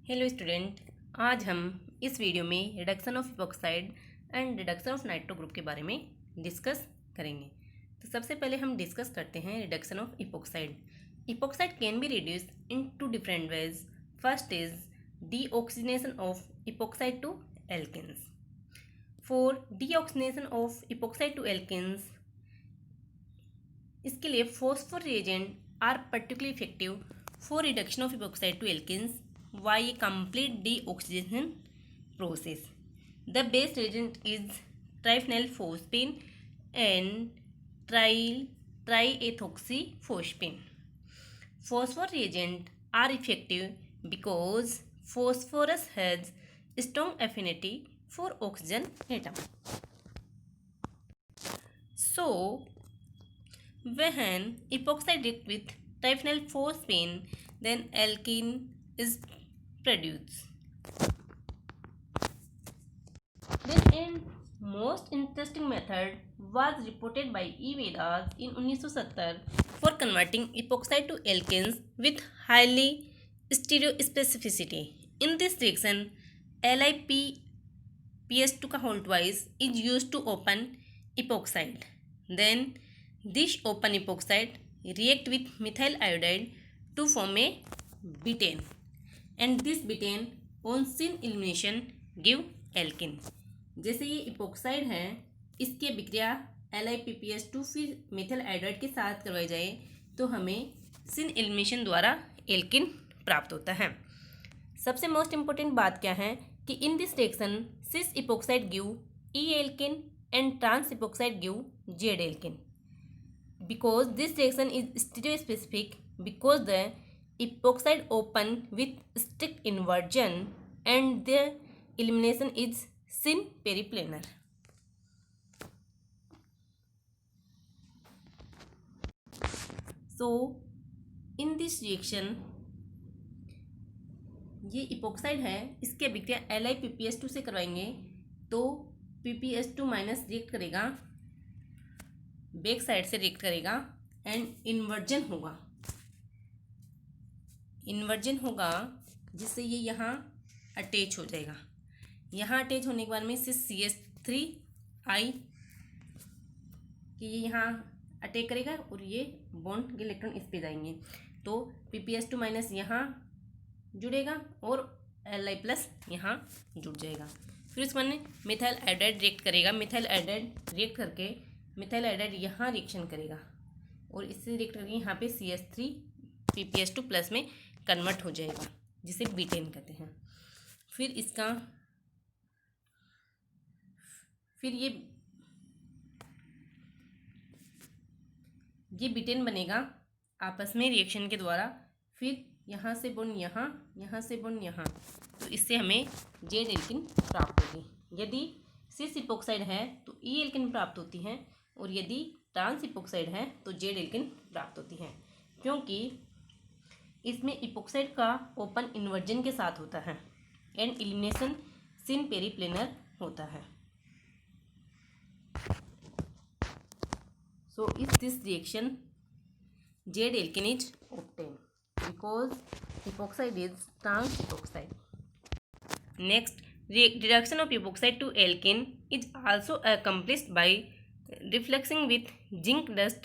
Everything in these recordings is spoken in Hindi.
हेलो स्टूडेंट, आज हम इस वीडियो में reduction of epoxide and reduction of nitro group के बारे में डिस्कस करेंगे। तो सबसे पहले हम डिस्कस करते हैं reduction of epoxide. Epoxide can be reduce in two different ways. First is deoxygenation of epoxide to alkenes. For deoxygenation of epoxide to alkenes, इसके लिए phosphor reagent are particularly effective for reduction of epoxide to alkenes by a complete deoxidation process. The base reagent is triphenylphosphine and triethoxyphosphine. Phosphor reagents are effective because phosphorus has strong affinity for oxygen atom. So, when epoxide reacts with triphenylphosphine, then alkene is produced. This most interesting method was reported by E. Vedas in 1970 for converting epoxide to alkenes with highly stereospecificity. In this reaction, LiPs2 का whole twice is used to open epoxide. Then this open epoxide react with methyl iodide to form a butane. And this butane on syn elimination give alkene. जैसे ये इपोक्साइड है, इसके विक्रिया LiPs2 फिर मिथाइल आयोडाइड के साथ करवाई जाए तो हमें सिन एलिमिनेशन द्वारा एल्किन प्राप्त होता है। सबसे मोस्ट इम्पोर्टेंट बात क्या है कि in this reaction cis epoxide give E alkene and trans epoxide give Z alkene. Because this reaction is stereospecific because the epoxide open with strict inversion and their elimination is syn periplanar. So in this reaction, ये इपोक्साइड है, इसके अभिक्रिया LiPs2 से करवाएंगे तो Pp2 माइनस रिएक्ट करेगा, बैक साइड से रिएक्ट करेगा एंड इन्वर्जन होगा जिससे ये यहाँ अटैच हो जाएगा। यहाँ अटैच होने के बाद में सिर्फ CH3I कि ये यहाँ अटैक करेगा और ये बॉन्ड के इलेक्ट्रॉन इस पे जाएंगे तो Pp2 माइनस यहाँ जुड़ेगा और Li प्लस यहाँ जुड़ जाएगा। फिर उसके बाद में मिथाइल आयोडाइड रिएक्ट करेगा। मिथाइल आयोडाइड रिएक्ट करके मिथाइल आयोडाइड यहाँ रिएक्शन करेगा और इससे रिएक्ट करके यहाँ पे CH3 Ps2 प्लस में कन्वर्ट हो जाएगा जिसे बीटेन कहते हैं। फिर ये बीटेन बनेगा आपस में रिएक्शन के द्वारा। फिर यहाँ से बॉन्ड यहाँ से बॉन्ड यहाँ, तो इससे हमें जेड एल्किन प्राप्त होगी। यदि सिस इपोक्साइड है तो ई एल्किन प्राप्त होती हैं और यदि ट्रांस इपोक्साइड है तो जेड एल्किन प्राप्त होती हैं, क्योंकि इसमें इपोक्साइड का ओपन इन्वर्जन के साथ होता है एंड एलिमिनेशन सिन पेरीप्लेनर होता है। सो इस this reaction Z alkene is obtained because epoxide is trans epoxide. Next, reduction of epoxide to alkene is also accomplished by refluxing with zinc dust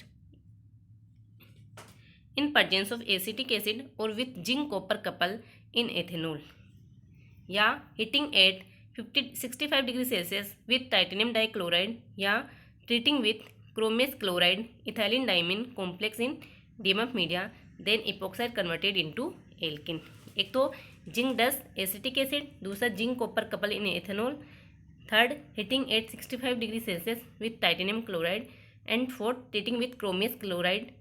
in presence of acetic acid or with zinc copper couple in ethanol, या heating at 65 degree Celsius with titanium dichloride, या treating with chromium chloride ethylene diamine complex in DMF media, then epoxide converted into alkene. एक तो जिंक डस्ट एसिटिक एसिड, दूसरा zinc copper couple in ethanol, third heating at 65 degree Celsius with titanium chloride, and fourth treating with chromous chloride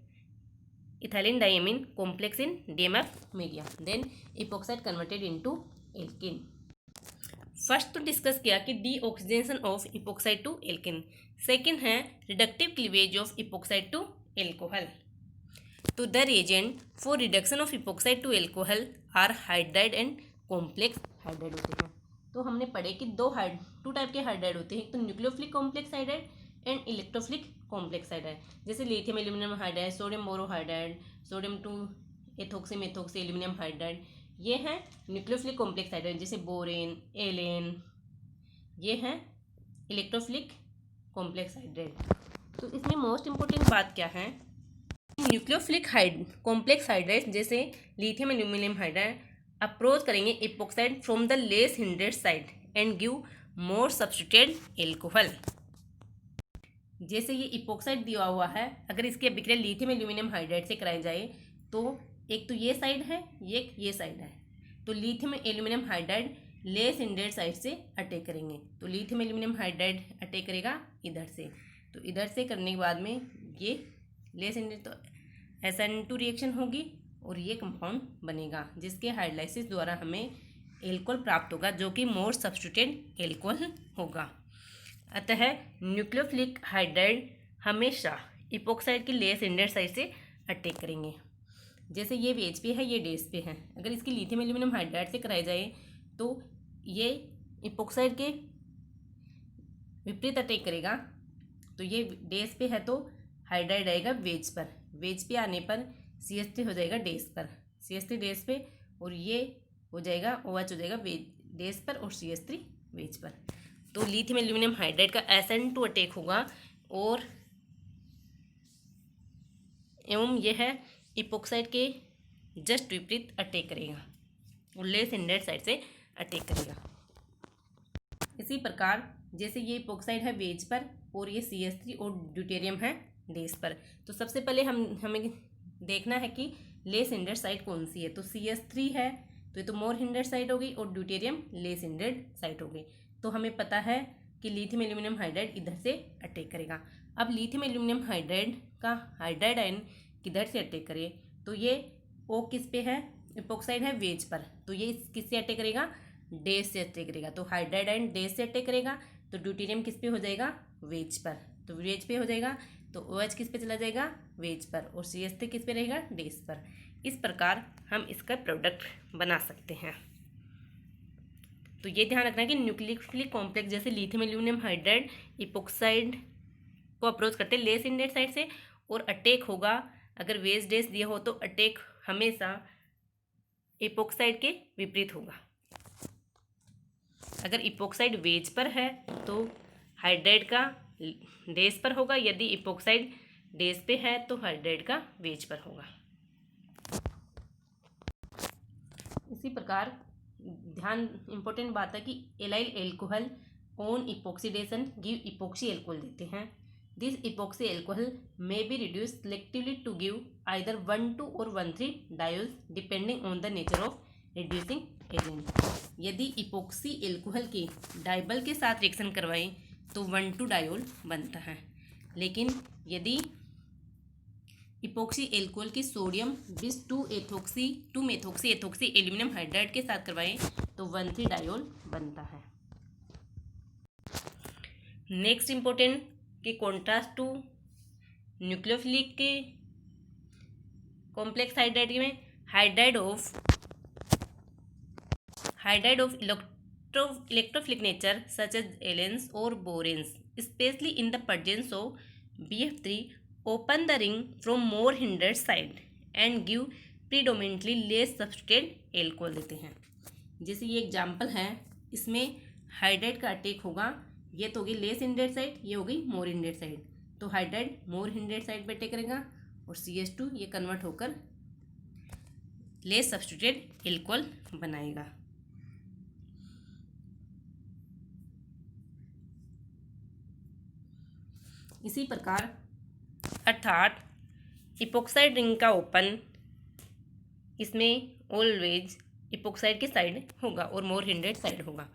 ethylene diamine complex in DMF media, then epoxide converted into alkene. First तो डिस्कस किया कि deoxidation of epoxide to alkene. Second है reductive cleavage of epoxide to alcohol. तो the reagent for reduction of epoxide to alcohol are hydride and complex hydride होते हैं। तो हमने पढ़े कि टू टाइप के हाइड्राइड होते हैं, एक तो nucleophilic complex hydride and electrophilic complex hydride, जैसे lithium aluminium hydride, sodium borohydride, sodium 2 ethoxy methoxy aluminium hydride, ये हैं न्यूक्लियोफिलिक कॉम्प्लेक्स हाइड्राइड, जैसे बोरेन, एलेन, ये हैं इलेक्ट्रोफिलिक कॉम्प्लेक्स हाइड्राइड। तो इसमें मोस्ट इम्पोर्टेंट बात क्या है, न्यूक्लियोफिलिक कॉम्प्लेक्स हाइड्राइड जैसे लिथियम एल्यूमिनियम हाइड्राइड अप्रोच करेंगे epoxide from the less hindered side and give more substituted alcohol. जैसे ये इपोक्साइड दिया हुआ है, अगर इसकी अभिक्रिया लिथियम एल्यूमिनियम हाइड्राइड से कराई जाए तो एक तो ये साइड है, ये साइड है, तो lithium aluminium hydride less hindered side से अटैक करेंगे। तो लिथियम एल्यूमिनियम हाइड्राइड अटैक करेगा इधर से, तो इधर से करने के बाद में ये लेस हिंड्रेड तो SN2 रिएक्शन होगी और ये कंपाउंड बनेगा जिसके हाइड्रोलाइसिस द्वारा हमें एल्कोहल प्राप्त होगा जो कि मोर सब्स्टिट्यूटेड एल्कोहल होगा। अतः न्यूक्लियोफिलिक हाइड्राइड हमेशा इपोक्साइड की लेस हिंड्रेड साइड से अटैक करेंगे। जैसे ये वेज पे है, ये डेस पे है, अगर इसकी लिथियम एल्यूमिनियम हाइड्राइड से कराई जाए तो ये इपोक्साइड के विपरीत अटैक करेगा। तो ये डेस पे है तो हाइड्राइड आएगा वेज पर, वेज पे आने पर CH3 हो जाएगा डेस पर, CH3 डेस पे, और ये हो जाएगा OH हो जाएगा वेज डेस पर और CH3 वेज पर। तो लिथियम एल्यूमिनियम हाइड्राइड का SN2 अटैक होगा और एवं यह है इपोक्साइड के जस्ट विपरीत अटैक करेगा और लेस हिंड्रेड साइड से अटैक करेगा। इसी प्रकार जैसे ये इपोक्साइड है वेज पर और ये CH3 और ड्यूटेरियम है डेस पर, तो सबसे पहले हमें देखना है कि लेस हिंड्रेड साइड कौन सी है। तो CH3 है तो ये तो मोर हिंड्रेड साइड हो गई और ड्यूटेरियम लेस हिंड्रेड साइड हो गई। तो हमें पता है कि लिथियम एल्यूमिनियम हाइड्राइड इधर से अटैक करेगा। अब लिथियम एल्यूमिनियम हाइड्राइड का हाइड्राइड आयन किधर से अटैक करे, तो ये O किस पे है, इपोक्साइड है वेज पर, तो ये किससे अटैक करेगा, डेस से अटैक करेगा। तो हाइड्राइड आयन डेस से अटैक करेगा तो ड्यूटेरियम किस पे हो जाएगा, वेज पर, तो वेज पे हो जाएगा तो OH किस पे चला जाएगा, वेज पर, और CH3 किस पे रहेगा, डेस पर। इस प्रकार हम इसका प्रोडक्ट बना सकते हैं। तो ये ध्यान रखना है कि न्यूक्लियोफिलिक कॉम्प्लेक्स जैसे लिथियम एल्यूमिनियम हाइड्राइड इपोक्साइड को अप्रोच करते हैं लेस हिंड्रेड साइड से, और अटैक होगा अगर वेज डेस दिया हो तो अटैक हमेशा इपोक्साइड के विपरीत होगा। अगर इपोक्साइड वेज पर है तो हाइड्राइड का डेस पर होगा, यदि इपोक्साइड डेस पे है तो हाइड्राइड का वेज पर होगा। इसी प्रकार ध्यान इंपॉर्टेंट बात है कि allyl alcohol on epoxidation give epoxy alcohol देते हैं। This epoxy alcohol may be reduced selectively to give either 1,2 or 1,3 diols depending on the nature of reducing agent। यदि इपोक्सी एल्कोहल के डाइबल के साथ रिएक्शन करवाएं तो 1,2 डायोल बनता है, लेकिन यदि इपोक्सी एल्कोहल की sodium bis 2 methoxy ethoxy aluminium hydride के साथ करवाएं तो 1,3 डायोल बनता है। नेक्स्ट इंपॉर्टेंट कि कॉन्ट्रास्ट टू न्यूक्लियोफिलिक के कॉम्प्लेक्स हाइड्राइड में hydride of electrophilic nature such as alanes और boranes specially in the presence of BF3 open the ring from more hindered side and give predominantly less substituted alcohol देते हैं। जैसे ये एग्जाम्पल है, इसमें हाइड्राइड का अटैक होगा, ये तो होगी लेस हिंड्रेड साइड, ये हो गई मोर हिंड्रेड साइड, तो हाइड्राइड मोर हिंड्रेड साइड पे अटैक करेगा और CH2 ये कन्वर्ट होकर लेस सब्स्टिट्यूटेड एल्कोहल बनाएगा। इसी प्रकार अर्थात इपोक्साइड रिंग का ओपन, इसमें ऑलवेज इपोक्साइड की साइड होगा और मोर हिंड्रेड साइड होगा।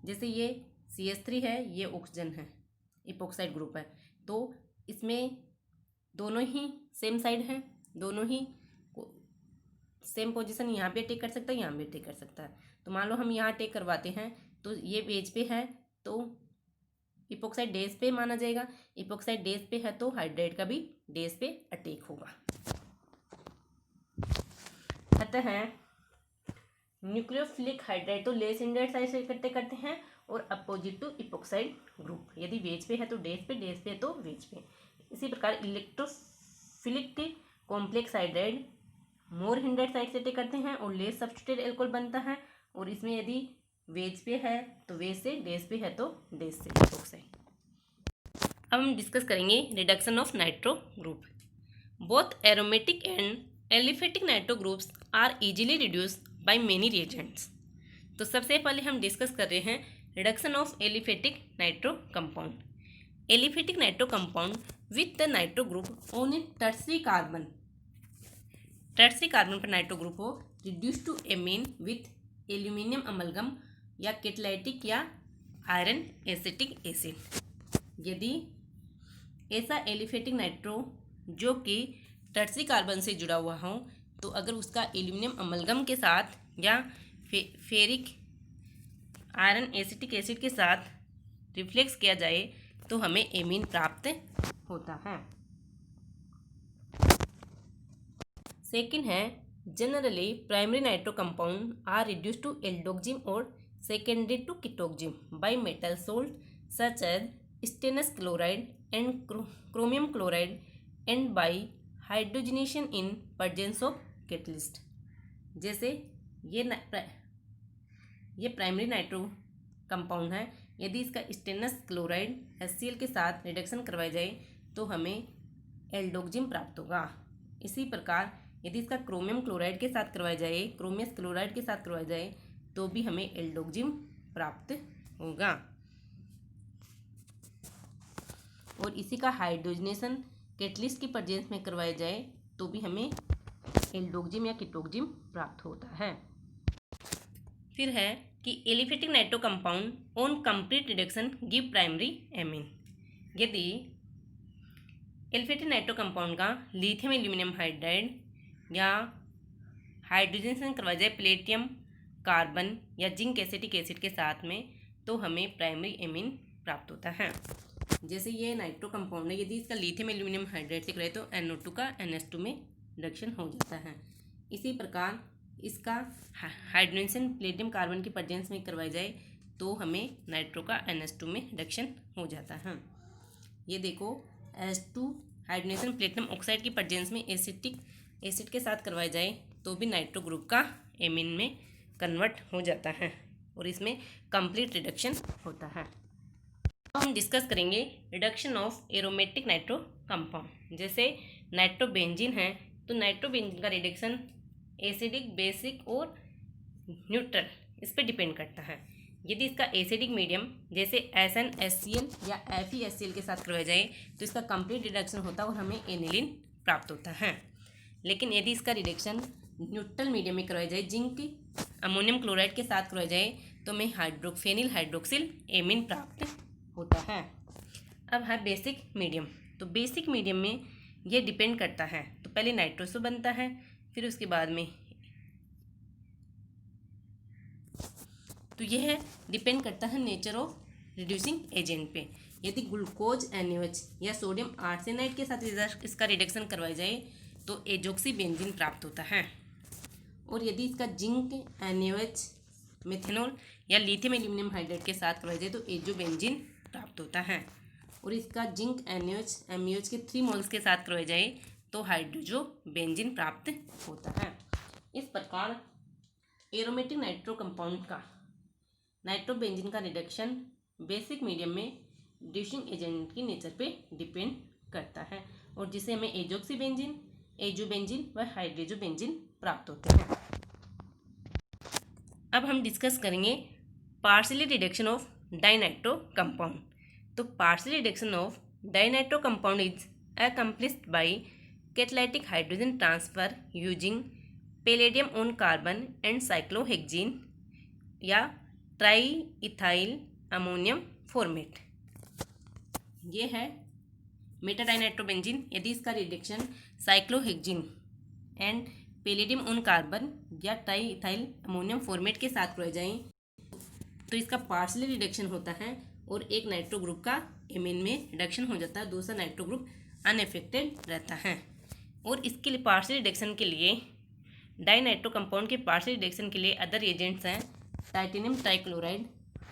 जैसे ये CH3 है, ये ऑक्सीजन है, इपोक्साइड ग्रुप है, तो इसमें दोनों ही सेम साइड हैं, दोनों ही सेम पोजीशन, यहाँ पे अटैक कर सकता है, यहाँ भी अटैक कर सकता है। तो मान लो हम यहाँ अटैक करवाते हैं तो ये वेज पे है तो इपोक्साइड डेस पे माना जाएगा, इपोक्साइड डेस पे है तो हाइड्राइड का भी डेस पे अटैक होगा। अतः न्यूक्लियोफिलिक हाइड्राइड तो लेस हिंड्रेड साइड से इकट्ठे करते हैं और अपोजिट टू इपोक्साइड ग्रुप, यदि वेज पे है तो डेस पे तो वेज पे। इसी प्रकार इलेक्ट्रोफिलिक के कॉम्प्लेक्स हाइड्राइड मोर हिंड्रेड साइड से अटैक करते हैं और लेस सब्स्टिट्यूटेड एल्कोहल बनता है। और इसमें यदि वेज पे है तो वेज से, डेज पे है तो डेज से ऑक्साइड। अब हम डिस्कस करेंगे reduction of nitro group. Both aromatic and aliphatic nitro groups are easily reduced by many reagents. तो सबसे पहले हम डिस्कस कर रहे हैं reduction of aliphatic nitro compound. Aliphatic nitro compound with the nitro group on a tertiary carbon पर नाइट्रो ग्रुप हो reduce to amine with aluminium amalgam या कैटालिटिक या आयरन एसिटिक एसिड। यदि ऐसा एलिफेटिक नाइट्रो जो कि टर्सरी कार्बन से जुड़ा हुआ हो तो अगर उसका एल्यूमिनियम अमलगम के साथ या फेरिक आयरन एसिटिक एसिड के साथ रिफ्लेक्स किया जाए तो हमें एमीन प्राप्त होता है। सेकंड है generally primary nitro compound are reduce to aldoxime और secondary to ketoxime by metal salt such as stannous chloride and chromium chloride and by hydrogenation in presence of catalyst. जैसे ये प्राइमरी नाइट्रो कंपाउंड है, यदि इसका स्टेनस क्लोराइड HCl के साथ रिडक्शन करवाया जाए तो हमें एल्डोक्जिम प्राप्त होगा। इसी प्रकार यदि इसका क्रोमियम क्लोराइड के साथ करवाया जाए, क्रोमियस क्लोराइड के साथ करवाया जाए तो भी हमें एल्डोक्जिम प्राप्त होगा। और इसी का हाइड्रोजनेशन कैटलिस्ट की प्रेजेंस में करवाया जाए तो भी हमें एल्डोक्जिम या कीटोक्जिम प्राप्त होता है। फिर है कि aliphatic nitro compound on complete reduction give primary amine. यदि एलिफेटिक नाइट्रो कंपाउंड का लिथियम एल्यूमिनियम हाइड्राइड या हाइड्रोजनेशन करवाया जाए प्लेटियम कार्बन या जिंक एसिटिक एसिड के साथ में तो हमें प्राइमरी एमीन प्राप्त होता है। जैसे ये नाइट्रो कंपाउंड है, यदि इसका लिथियम एल्यूमिनियम हाइड्राइड से कराए तो NO2 का NH2 में रिडक्शन हो जाता है। इसी प्रकार इसका हाइड्रोजनेशन प्लेटियम कार्बन की प्रेजेंस में करवाई जाए तो हमें नाइट्रो का NH2 में रिडक्शन हो जाता है। ये देखो H2 हाइड्रोजनेशन प्लेटिनम ऑक्साइड की प्रेजेंस में एसिटिक एसिड के साथ करवाया जाए तो भी नाइट्रो ग्रुप का एमीन में कन्वर्ट हो जाता है और इसमें कंप्लीट रिडक्शन होता है। अब हम डिस्कस करेंगे reduction of aromatic nitro compound. जैसे नाइट्रोबेंजीन है तो नाइट्रोबेंजीन का रिडक्शन एसिडिक, बेसिक और न्यूट्रल इस पर डिपेंड करता है। यदि इसका एसिडिक मीडियम जैसे SnHCl या FeHCl के साथ करवाया जाए तो इसका कंप्लीट रिडक्शन होता है और हमें एनिलीन प्राप्त होता है। लेकिन यदि इसका रिडक्शन न्यूट्रल मीडियम में करवाया जाए, जिंक अमोनियम क्लोराइड के साथ करवाया जाए तो हमें हाइड्रोफेनिल हाइड्रोक्सिल एमीन प्राप्त होता है। अब है बेसिक मीडियम। तो बेसिक मीडियम में ये डिपेंड करता है, तो पहले नाइट्रोसो बनता है, फिर उसके बाद में तो यह डिपेंड करता है नेचर ऑफ रिड्यूसिंग एजेंट पे। यदि ग्लूकोज NaOH या सोडियम आर्सेनाइड के साथ इसका रिडक्शन करवाया जाए तो एजोक्सी बेंजीन प्राप्त होता है। और यदि इसका जिंक NaOH मेथेनॉल या लिथियम एल्यूमिनियम हाइड्राइड के साथ करवाया जाए तो एजो बेंजीन प्राप्त होता है। और इसका जिंक NaOH MEOH के 3 मोल्स के साथ करवाया जाए तो हाइड्रोजो बेंजीन प्राप्त होता है। इस प्रकार एरोमेटिक नाइट्रो कंपाउंड का नाइट्रोबेंजीन का रिडक्शन बेसिक मीडियम में रिड्यूसिंग एजेंट की नेचर पे डिपेंड करता है और जिसे हमें एजोक्सी बेंजीन, एजोबेंजीन व हाइड्रोजो बेंजीन प्राप्त होते हैं। अब हम डिस्कस करेंगे partially reduction of dinitro compound. तो partial reduction of dinitro compound is accomplished by catalytic hydrogen transfer using palladium on carbon and cyclohexene या ट्राई इथाइल अमोनियम फॉर्मेट। ये है मेटाडाइनाइट्रोबेंजीन। यदि इसका reduction cyclohexene and palladium on carbon या ट्राई इथाइल अमोनियम फॉर्मेट के साथ करवाए जाएं तो इसका पार्शियल रिडक्शन होता है और एक नाइट्रो ग्रुप का एमीन में रिडक्शन हो जाता है, दूसरा नाइट्रो ग्रुप अनएफेक्टेड रहता है। और इसके लिए पार्शियल रिडक्शन के लिए डाइनाइट्रो कंपाउंड के पार्शियल रिडक्शन के लिए अदर एजेंट्स हैं titanium trichloride,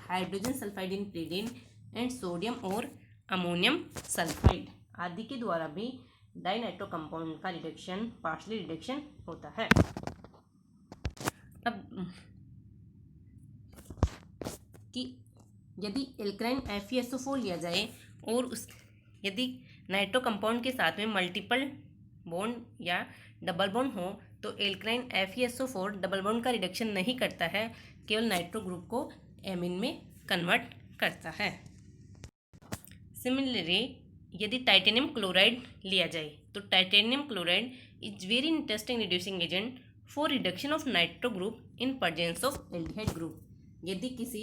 hydrogen sulphide in प्लेडिन एंड सोडियम और अमोनियम सल्फाइड आदि के द्वारा भी डाइनाइट्रो कंपाउंड का रिडक्शन पार्शली रिडक्शन होता है। अब कि यदि एल्कलाइन FeSO4 लिया जाए और यदि नाइट्रो कंपाउंड के साथ में मल्टीपल बॉन्ड या डबल बॉन्ड हो तो एल्कलाइन FeSO4 डबल बॉन्ड का रिडक्शन नहीं करता है, केवल नाइट्रो ग्रुप को एमीन में कन्वर्ट करता है। सिमिलरली यदि टाइटेनियम क्लोराइड लिया जाए तो titanium chloride is very interesting reducing agent for reduction of nitro group in presence of aldehyde group. यदि किसी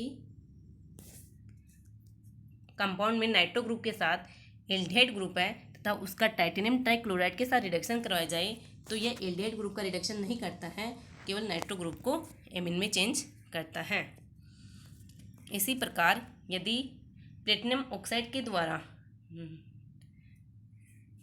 कंपाउंड में नाइट्रो ग्रुप के साथ एल्डिहाइड ग्रुप है तथा उसका टाइटेनियम ट्राइक्लोराइड के साथ रिडक्शन करवाया जाए तो यह एल्डिहाइड ग्रुप का रिडक्शन नहीं करता है, केवल नाइट्रो ग्रुप को एमीन में चेंज करता है। इसी प्रकार यदि प्लेटिनम ऑक्साइड के द्वारा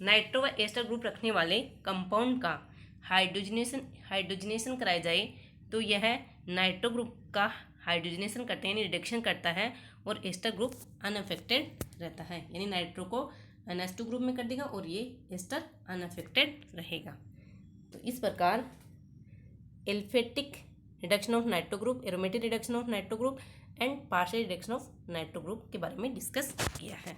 नाइट्रो व एस्टर ग्रुप रखने वाले कंपाउंड का हाइड्रोजनेशन कराया जाए तो यह नाइट्रो ग्रुप का हाइड्रोजनेशन करते हैं यानी रिडक्शन करता है और एस्टर ग्रुप अनअफेक्टेड रहता है, यानी नाइट्रो को NH2 ग्रुप में कर देगा और ये एस्टर अनअफेक्टेड रहेगा। तो इस प्रकार एल्फेटिक reduction of nitro group, aromatic reduction of nitro group and partial reduction of nitro group के बारे में डिस्कस किया है।